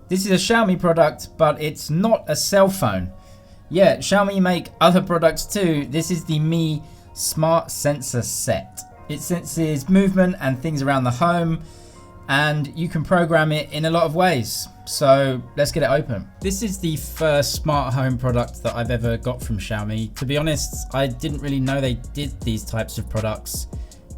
This is a Xiaomi product, but it's not a cell phone. Yeah, Xiaomi make other products too. This is the Mi Smart Sensor Set. It senses movement and things around the home, and you can program it in a lot of ways. So let's get it open. This is the first smart home product that I've ever got from Xiaomi. To be honest, I didn't really know they did these types of products,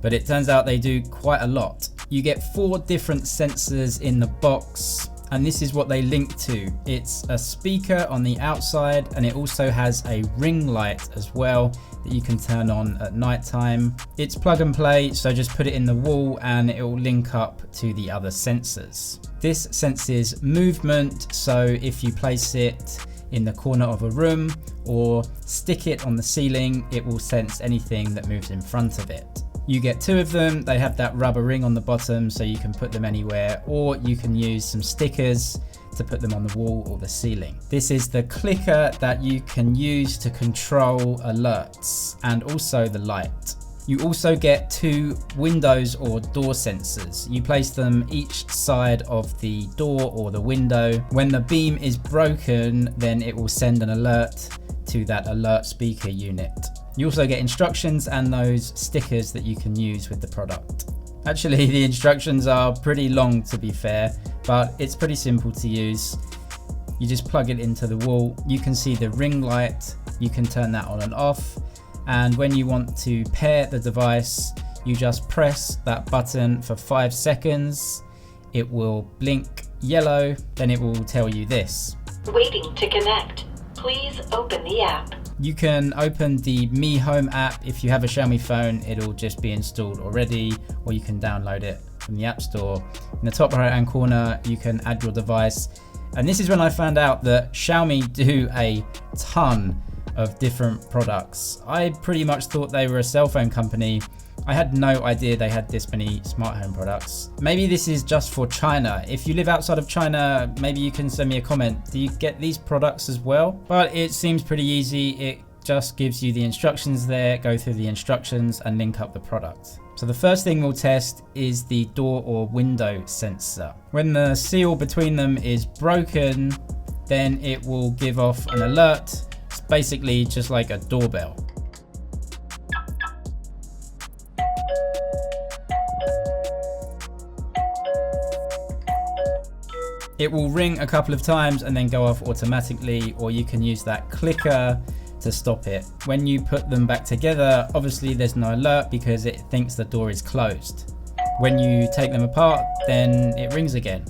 but it turns out they do quite a lot. You get 4 different sensors in the box, and this is what they link to. It's a speaker on the outside, and it also has a ring light as well that you can turn on at night time. It's plug and play, so just put it in the wall and it will link up to the other sensors. This senses movement, so if you place it in the corner of a room or stick it on the ceiling, it will sense anything that moves in front of it. You get 2 of them. They have that rubber ring on the bottom, so you can put them anywhere, or you can use some stickers to put them on the wall or the ceiling. This is the clicker that you can use to control alerts and also the light. You also get 2 windows or door sensors. You place them each side of the door or the window. When the beam is broken, then it will send an alert to that alert speaker unit. You also get instructions and those stickers that you can use with the product. Actually, the instructions are pretty long, to be fair, but it's pretty simple to use. You just plug it into the wall. You can see the ring light. You can turn that on and off. And when you want to pair the device, you just press that button for 5 seconds. It will blink yellow, then it will tell you this: waiting to connect. Please open the app. You can open the Mi Home app. If you have a Xiaomi phone, it'll just be installed already, or you can download it from the App Store. In the top right hand corner, you can add your device. And this is when I found out that Xiaomi do a ton of different products. I pretty much thought they were a cell phone company. I had no idea they had this many smart home products. Maybe this is just for China. If you live outside of China, maybe you can send me a comment. Do you get these products as well? But it seems pretty easy. It just gives you the instructions there, go through the instructions and link up the product. So the first thing we'll test is the door or window sensor. When the seal between them is broken, then it will give off an alert. It's basically just like a doorbell. It will ring a couple of times and then go off automatically, or you can use that clicker to stop it. When you put them back together, obviously there's no alert because it thinks the door is closed. When you take them apart, then it rings again.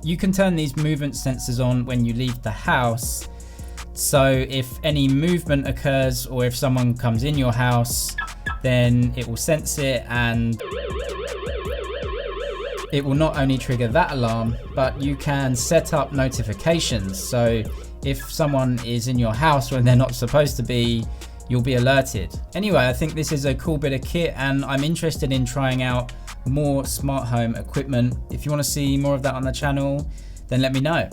You can turn these movement sensors on when you leave the house. So if any movement occurs or if someone comes in your house, then it will sense it, and it will not only trigger that alarm, but you can set up notifications. So if someone is in your house when they're not supposed to be, you'll be alerted. Anyway, I think this is a cool bit of kit, and I'm interested in trying out more smart home equipment. If you want to see more of that on the channel, then let me know.